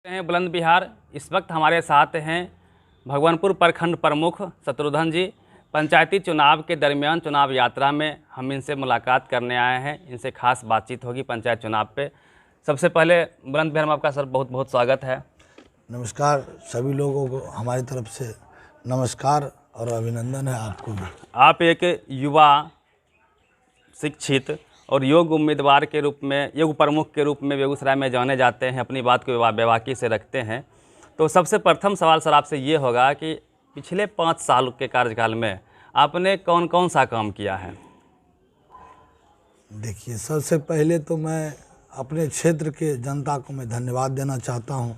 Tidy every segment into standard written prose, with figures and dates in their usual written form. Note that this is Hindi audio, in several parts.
हैं बुलंद बिहार। इस वक्त हमारे साथ हैं भगवानपुर प्रखंड प्रमुख शत्रुघ्न जी। पंचायती चुनाव के दरमियान चुनाव यात्रा में हम इनसे मुलाकात करने आए हैं, इनसे खास बातचीत होगी पंचायत चुनाव पे। सबसे पहले बुलंद बिहार में आपका सर बहुत बहुत स्वागत है। नमस्कार सभी लोगों को हमारी तरफ से नमस्कार और अभिनंदन है आपको भी। आप एक युवा शिक्षित और योग्य उम्मीदवार के रूप में, योग्य प्रमुख के रूप में बेगूसराय में जाने जाते हैं, अपनी बात को बेबाकी से रखते हैं। तो सबसे प्रथम सवाल सर आपसे ये होगा कि पिछले 5 साल के कार्यकाल में आपने कौन कौन सा काम किया है? देखिए, सबसे पहले तो मैं अपने क्षेत्र के जनता को मैं धन्यवाद देना चाहता हूं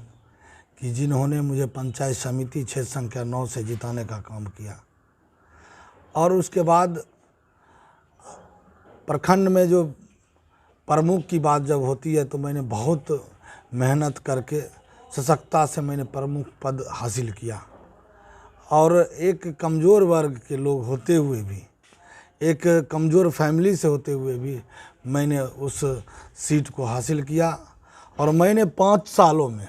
कि जिन्होंने मुझे पंचायत समिति क्षेत्र संख्या 9 से जिताने का काम किया। और उसके बाद प्रखंड में जो प्रमुख की बात जब होती है तो मैंने बहुत मेहनत करके सशक्तता से मैंने प्रमुख पद हासिल किया। और एक कमज़ोर वर्ग के लोग होते हुए भी, एक कमज़ोर फैमिली से होते हुए भी मैंने उस सीट को हासिल किया। और मैंने 5 सालों में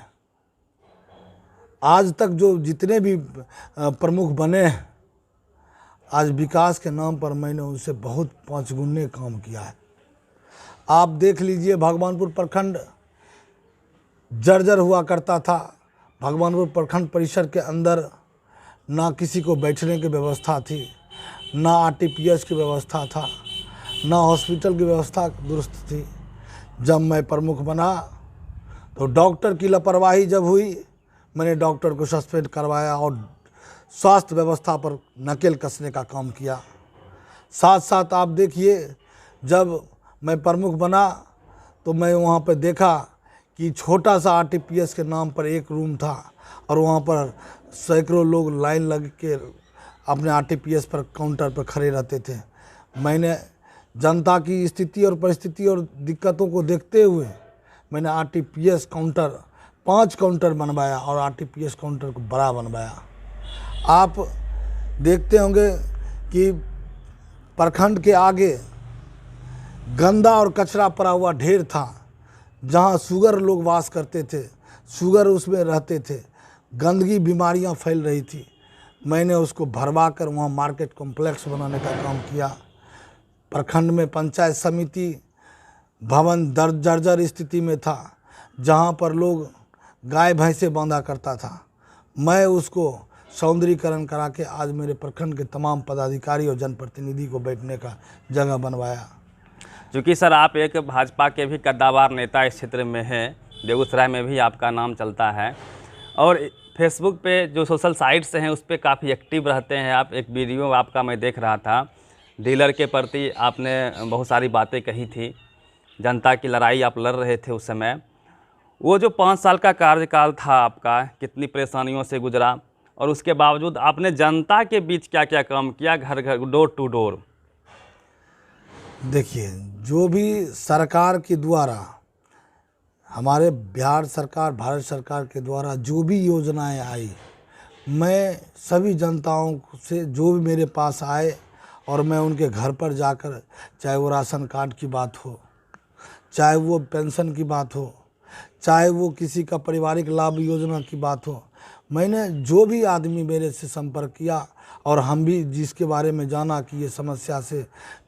आज तक जो जितने भी प्रमुख बने हैं, आज विकास के नाम पर मैंने उनसे बहुत 5 गुने काम किया है। आप देख लीजिए, भगवानपुर प्रखंड जर्जर हुआ करता था। भगवानपुर प्रखंड परिसर के अंदर ना किसी को बैठने की व्यवस्था थी, ना आरटीपीएस की व्यवस्था था, ना हॉस्पिटल की व्यवस्था दुरुस्त थी। जब मैं प्रमुख बना तो डॉक्टर की लापरवाही जब हुई, मैंने डॉक्टर को सस्पेंड करवाया और स्वास्थ्य व्यवस्था पर नकेल कसने का काम किया। साथ साथ आप देखिए, जब मैं प्रमुख बना तो मैं वहाँ पर देखा कि छोटा सा आरटीपीएस के नाम पर एक रूम था और वहाँ पर सैकड़ों लोग लाइन लग के अपने आरटीपीएस पर काउंटर पर खड़े रहते थे। मैंने जनता की स्थिति और परिस्थिति और दिक्कतों को देखते हुए मैंने आरटीपीएस काउंटर 5 काउंटर बनवाया और आरटीपीएस काउंटर को बड़ा बनवाया। आप देखते होंगे कि प्रखंड के आगे गंदा और कचरा पड़ा हुआ ढेर था, जहां शुगर लोग वास करते थे, शुगर उसमें रहते थे, गंदगी बीमारियां फैल रही थी। मैंने उसको भरवा कर वहाँ मार्केट कॉम्प्लेक्स बनाने का काम किया। प्रखंड में पंचायत समिति भवन जर्जर स्थिति में था, जहाँ पर लोग गाय भैंसे बांधा करता था। मैं उसको सौंदर्यीकरण करा के आज मेरे प्रखंड के तमाम पदाधिकारी और जनप्रतिनिधि को बैठने का जगह बनवाया। क्योंकि सर आप एक भाजपा के भी कद्दावर नेता इस क्षेत्र में हैं, बेगूसराय में भी आपका नाम चलता है और फेसबुक पे जो सोशल साइट्स हैं उस पर काफ़ी एक्टिव रहते हैं आप। एक वीडियो आपका मैं देख रहा था, डीलर के प्रति आपने बहुत सारी बातें कही थी, जनता की लड़ाई आप लड़ रहे थे उस समय। वो जो 5 साल का कार्यकाल था आपका, कितनी परेशानियों से गुजरा और उसके बावजूद आपने जनता के बीच क्या क्या काम किया, घर घर डोर टू डोर? देखिए, जो भी सरकार के द्वारा, हमारे बिहार सरकार, भारत सरकार के द्वारा जो भी योजनाएं आई, मैं सभी जनताओं से जो भी मेरे पास आए और मैं उनके घर पर जाकर, चाहे वो राशन कार्ड की बात हो, चाहे वो पेंशन की बात हो, चाहे वो किसी का पारिवारिक लाभ योजना की बात हो, मैंने जो भी आदमी मेरे से संपर्क किया और हम भी जिसके बारे में जाना कि ये समस्या से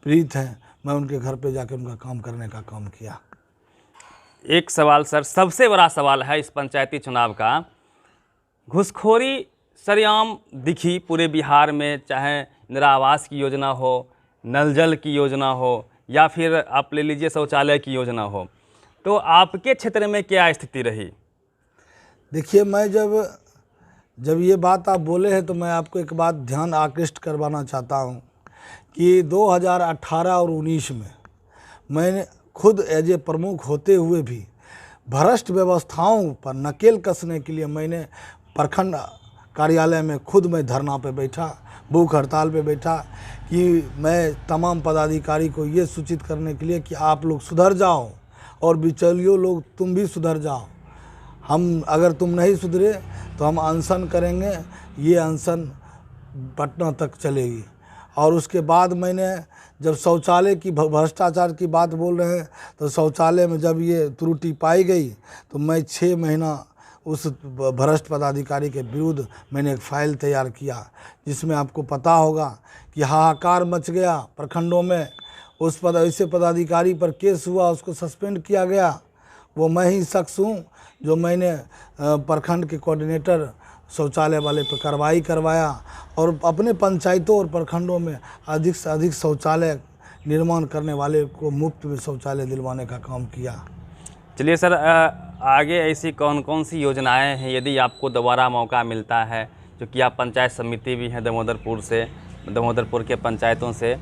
पीड़ित हैं, मैं उनके घर पे जाकर उनका काम करने का काम किया। एक सवाल सर, सबसे बड़ा सवाल है इस पंचायती चुनाव का, घूसखोरी सरेआम दिखी पूरे बिहार में, चाहे इंदिरा आवास की योजना हो, नल जल की योजना हो, या फिर आप ले लीजिए शौचालय की योजना हो। तो आपके क्षेत्र में क्या स्थिति रही? देखिए, मैं जब ये बात आप बोले हैं तो मैं आपको एक बात ध्यान आकृष्ट करवाना चाहता हूँ कि 2018 और 19 में मैंने खुद एज ए प्रमुख होते हुए भी भ्रष्ट व्यवस्थाओं पर नकेल कसने के लिए मैंने प्रखंड कार्यालय में खुद मैं धरना पे बैठा, भूख हड़ताल पे बैठा कि मैं तमाम पदाधिकारी को ये सूचित करने के लिए कि आप लोग सुधर जाओ और बिचौलियों लोग तुम भी सुधर जाओ। हम अगर तुम नहीं सुधरे तो हम अनशन करेंगे, ये अनशन पटना तक चलेगी। और उसके बाद मैंने जब शौचालय की भ्रष्टाचार की बात बोल रहे हैं तो शौचालय में जब ये त्रुटि पाई गई तो मैं 6 महीना उस भ्रष्ट पदाधिकारी के विरुद्ध मैंने एक फाइल तैयार किया, जिसमें आपको पता होगा कि हाहाकार मच गया प्रखंडों में। उस ऐसे पदाधिकारी पर केस हुआ, उसको सस्पेंड किया गया। वो मैं ही शख्स हूँ जो मैंने प्रखंड के कोऑर्डिनेटर शौचालय वाले पर कार्रवाई करवाया और अपने पंचायतों और प्रखंडों में अधिक से अधिक शौचालय निर्माण करने वाले को मुफ्त में शौचालय दिलवाने का काम किया। चलिए सर, आगे ऐसी कौन कौन सी योजनाएं हैं यदि आपको दोबारा मौका मिलता है, जो कि आप पंचायत समिति भी हैं दामोदरपुर के पंचायतों से,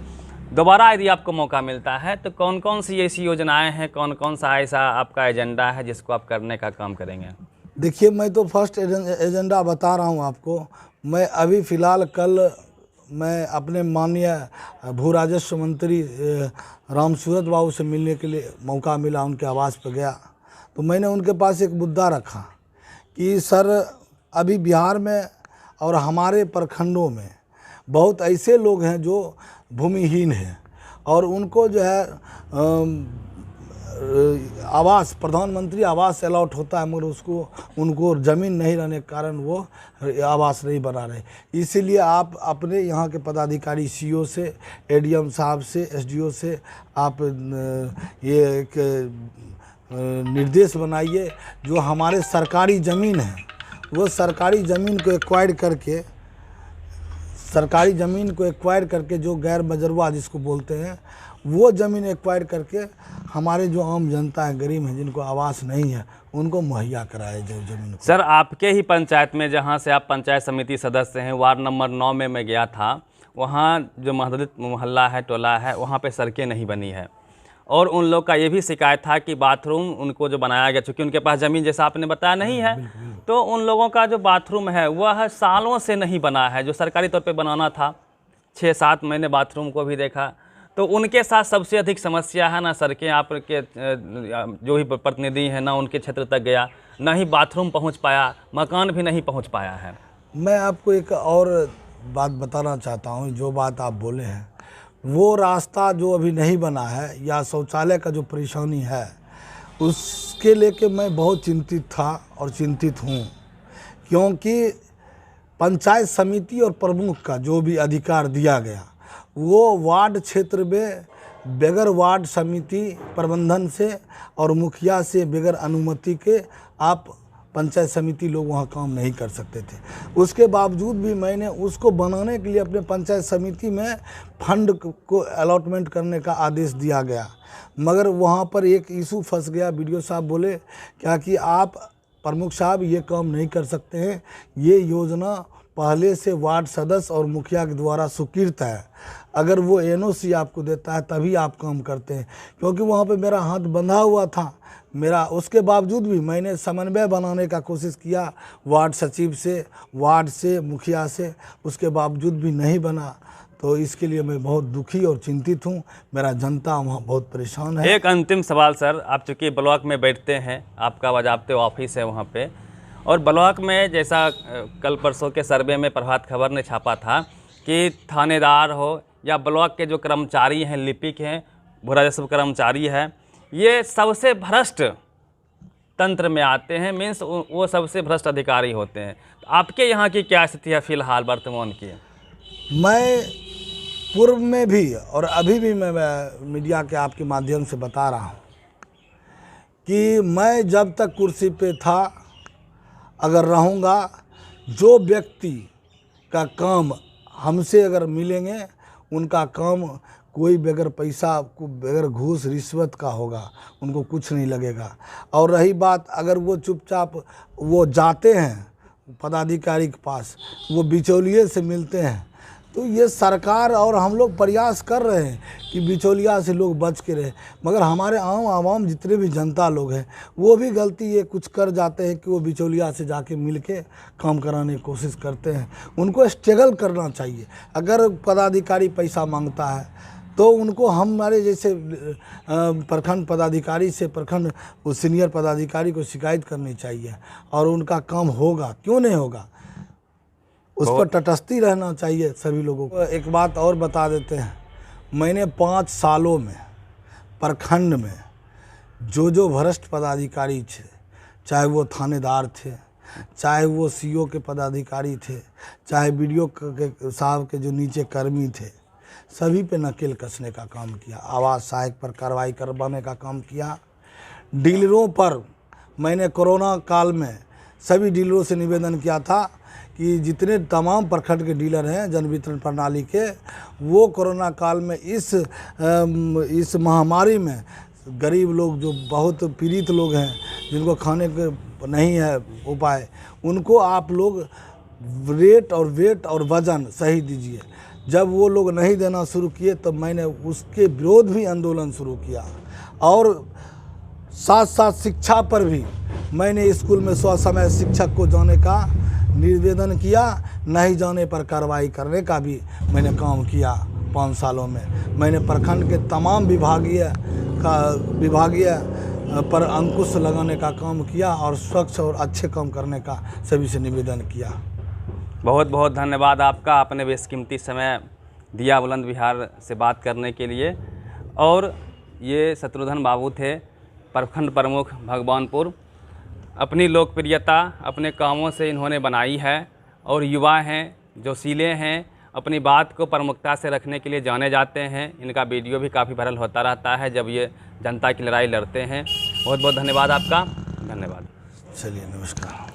दोबारा यदि आपको मौका मिलता है तो कौन कौन सी ऐसी योजनाएं हैं, कौन कौन सा ऐसा आपका एजेंडा है जिसको आप करने का काम करेंगे? देखिए, मैं तो फर्स्ट एजेंडा बता रहा हूँ आपको। मैं अभी फ़िलहाल कल मैं अपने माननीय भू राजस्व मंत्री रामसूरत बाबू से मिलने के लिए मौका मिला, उनके आवास पर गया तो मैंने उनके पास एक मुद्दा रखा कि सर, अभी बिहार में और हमारे प्रखंडों में बहुत ऐसे लोग हैं जो भूमिहीन हैं और उनको जो है आवास, प्रधानमंत्री आवास अलॉट होता है, मगर उनको ज़मीन नहीं रहने के कारण वो आवास नहीं बना रहे। इसीलिए आप अपने यहाँ के पदाधिकारी सीओ से, एडीएम साहब से, एसडीओ से आप ये एक निर्देश बनाइए, जो हमारे सरकारी ज़मीन है वो सरकारी ज़मीन को एक्वायर करके जो गैर बजरवा जिसको बोलते हैं, वो ज़मीन एक्वायर करके हमारे जो आम जनता है, गरीब हैं, जिनको आवास नहीं है, उनको मुहैया कराए जो ज़मीन को। सर, आपके ही पंचायत में, जहां से आप पंचायत समिति सदस्य हैं, वार्ड नंबर 9 में मैं गया था, वहां जो महदलित मोहल्ला है, टोला है, वहां पे सड़कें नहीं बनी है और उन लोग का ये भी शिकायत था कि बाथरूम उनको जो बनाया गया, चूँकि उनके पास ज़मीन जैसा आपने बताया नहीं है, तो उन लोगों का जो बाथरूम है वह सालों से नहीं बना है, जो सरकारी तौर पे बनाना था। 6-7 महीने बाथरूम को भी देखा। तो उनके साथ सबसे अधिक समस्या है, ना सड़कें आपके जो भी प्रतिनिधि हैं ना उनके क्षेत्र तक गया, ना ही बाथरूम पहुंच पाया, मकान भी नहीं पहुंच पाया है। मैं आपको एक और बात बताना चाहता हूं, जो बात आप बोले हैं, वो रास्ता जो अभी नहीं बना है या शौचालय का जो परेशानी है, उसके लेके मैं बहुत चिंतित था और चिंतित हूं, क्योंकि पंचायत समिति और प्रमुख का जो भी अधिकार दिया गया, वो वार्ड क्षेत्र में बगैर वार्ड समिति प्रबंधन से और मुखिया से बगैर अनुमति के आप पंचायत समिति लोग वहाँ काम नहीं कर सकते थे। उसके बावजूद भी मैंने उसको बनाने के लिए अपने पंचायत समिति में फंड को अलॉटमेंट करने का आदेश दिया गया, मगर वहाँ पर एक इशू फंस गया। बीडीओ साहब बोले क्या कि आप प्रमुख साहब ये काम नहीं कर सकते हैं, ये योजना पहले से वार्ड सदस्य और मुखिया के द्वारा स्वीकृत है, अगर वो एनओसी आपको देता है तभी आप काम करते हैं। क्योंकि वहाँ पे मेरा हाथ बंधा हुआ था मेरा, उसके बावजूद भी मैंने समन्वय बनाने का कोशिश किया वार्ड सचिव से, वार्ड से, मुखिया से, उसके बावजूद भी नहीं बना। तो इसके लिए मैं बहुत दुखी और चिंतित हूँ, मेरा जनता वहाँ बहुत परेशान है। एक अंतिम सवाल सर, आप चूँकि ब्लॉक में बैठते हैं, आपका बाज़ाब्ते ऑफिस है वहाँ पे, और ब्लॉक में जैसा कल परसों के सर्वे में प्रभात खबर ने छापा था कि थानेदार हो या ब्लॉक के जो कर्मचारी हैं, लिपिक हैं, भू राजस्व कर्मचारी है, ये सबसे भ्रष्ट तंत्र में आते हैं, मीन्स वो सबसे भ्रष्ट अधिकारी होते हैं। तो आपके यहाँ की क्या स्थिति है फिलहाल वर्तमान की? मैं पूर्व में भी और अभी भी मैं मीडिया के आपके माध्यम से बता रहा हूँ कि मैं जब तक कुर्सी पे था, अगर रहूँगा, जो व्यक्ति का काम हमसे अगर मिलेंगे, उनका काम कोई बगैर पैसा, बगैर घूस रिश्वत का होगा, उनको कुछ नहीं लगेगा। और रही बात, अगर वो चुपचाप वो जाते हैं पदाधिकारी के पास, वो बिचौलिए से मिलते हैं, तो ये सरकार और हम लोग प्रयास कर रहे हैं कि बिचौलिया से लोग बच के रहे, मगर हमारे आवाम जितने भी जनता लोग हैं, वो भी गलती ये कुछ कर जाते हैं कि वो बिचौलिया से जाके मिल के काम कराने की कोशिश करते हैं। उनको स्ट्रगल करना चाहिए। अगर पदाधिकारी पैसा मांगता है तो उनको हमारे जैसे प्रखंड पदाधिकारी से प्रखंड सीनियर पदाधिकारी को शिकायत करनी चाहिए और उनका काम होगा, क्यों नहीं होगा, उस पर तटस्थी रहना चाहिए सभी लोगों को। एक बात और बता देते हैं, मैंने 5 सालों में प्रखंड में जो भ्रष्ट पदाधिकारी थे, चाहे वो थानेदार थे, चाहे वो सीओ के पदाधिकारी थे, चाहे बीडीओ के साहब के जो नीचे कर्मी थे, सभी पे नकेल कसने का काम किया। आवास सहायक पर कार्रवाई करवाने का काम किया। डीलरों पर मैंने कोरोना काल में सभी डीलरों से निवेदन किया था कि जितने तमाम प्रखंड के डीलर हैं जन वितरण प्रणाली के, वो कोरोना काल में इस महामारी में गरीब लोग, जो बहुत पीड़ित लोग हैं, जिनको खाने के नहीं है उपाय, उनको आप लोग रेट और वेट और वज़न सही दीजिए। जब वो लोग नहीं देना शुरू किए तब मैंने उसके विरोध भी आंदोलन शुरू किया। और साथ साथ शिक्षा पर भी मैंने स्कूल में स्वसमय शिक्षक को जाने का निवेदन किया, नहीं जाने पर कार्रवाई करने का भी मैंने काम किया। 5 सालों में मैंने प्रखंड के तमाम विभागीय पर अंकुश लगाने का काम किया और स्वच्छ और अच्छे काम करने का सभी से निवेदन किया। बहुत बहुत धन्यवाद आपका, आपने बेशकीमती समय दिया बुलंद विहार से बात करने के लिए। और ये शत्रुघ्न बाबू थे, प्रखंड प्रमुख भगवानपुर। अपनी लोकप्रियता अपने कामों से इन्होंने बनाई है और युवा हैं, जोशीले हैं, अपनी बात को प्रमुखता से रखने के लिए जाने जाते हैं। इनका वीडियो भी काफ़ी वायरल होता रहता है जब ये जनता की लड़ाई लड़ते हैं। बहुत बहुत धन्यवाद आपका, धन्यवाद। चलिए, नमस्कार।